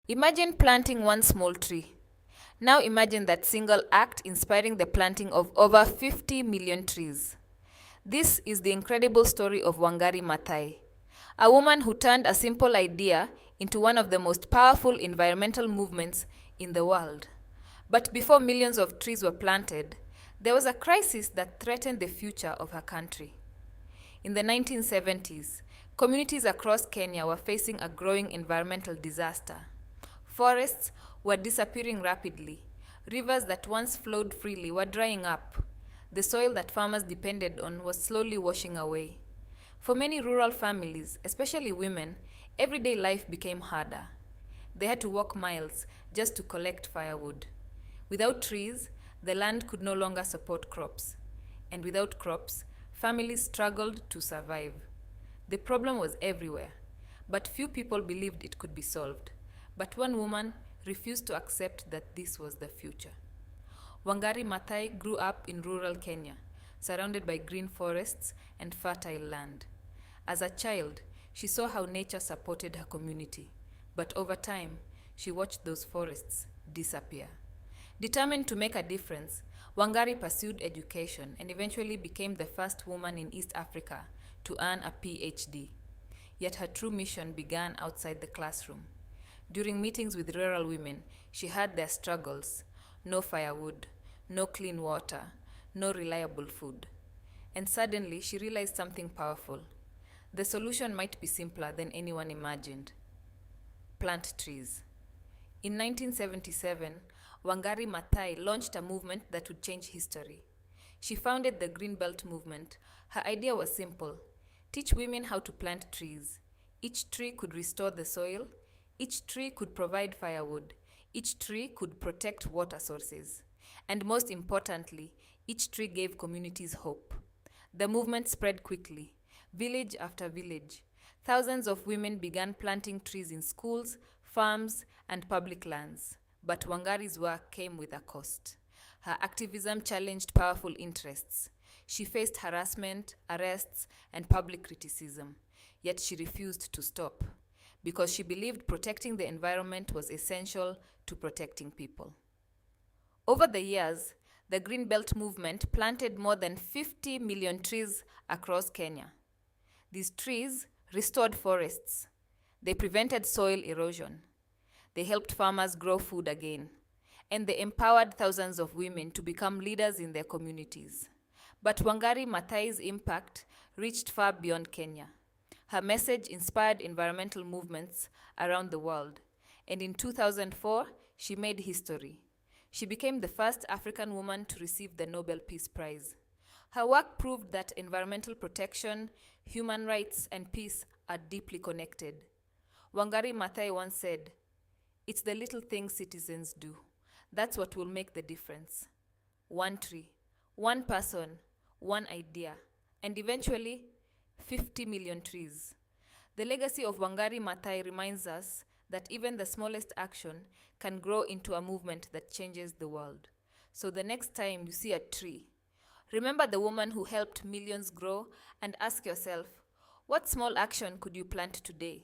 Imagine planting one small tree. Now imagine that single act inspiring the planting of over 50 million trees. This is the incredible story of Wangari Maathai, a woman who turned a simple idea into one of the most powerful environmental movements in the world. But before millions of trees were planted, there was a crisis that threatened the future of her country. In the 1970s, communities across Kenya were facing a growing environmental disaster. Forests were disappearing rapidly. Rivers that once flowed freely were drying up. The soil that farmers depended on was slowly washing away. For many rural families, especially women, everyday life became harder. They had to walk miles just to collect firewood. Without trees, the land could no longer support crops. And without crops, families struggled to survive. The problem was everywhere, but few people believed it could be solved. But one woman refused to accept that this was the future. Wangari Maathai grew up in rural Kenya, surrounded by green forests and fertile land. As a child, she saw how nature supported her community, but over time, she watched those forests disappear. Determined to make a difference, Wangari pursued education and eventually became the first woman in East Africa to earn a PhD. Yet her true mission began outside the classroom. During meetings with rural women, she heard their struggles: no firewood, no clean water, no reliable food. And suddenly, she realized something powerful. The solution might be simpler than anyone imagined. Plant trees. In 1977, Wangari Maathai launched a movement that would change history. She founded the Green Belt movement. Her idea was simple: teach women how to plant trees. Each tree could restore the soil. Each tree could provide firewood. Each tree could protect water sources. And most importantly, each tree gave communities hope. The movement spread quickly, village after village. Thousands of women began planting trees in schools, farms, and public lands. But Wangari's work came with a cost. Her activism challenged powerful interests. She faced harassment, arrests, and public criticism. Yet she refused to stop, because she believed protecting the environment was essential to protecting people. Over the years, the Green Belt movement planted more than 50 million trees across Kenya. These trees restored forests. They prevented soil erosion. They helped farmers grow food again. And they empowered thousands of women to become leaders in their communities. But Wangari Maathai's impact reached far beyond Kenya. Her message inspired environmental movements around the world, and in 2004, she made history. She became the first African woman to receive the Nobel Peace Prize. Her work proved that environmental protection, human rights, and peace are deeply connected. Wangari Maathai once said, "It's the little things citizens do. That's what will make the difference. One tree, one person, one idea, and eventually 50 million trees." The legacy of Wangari Maathai reminds us that even the smallest action can grow into a movement that changes the world. So the next time you see a tree, remember the woman who helped millions grow and ask yourself, what small action could you plant today?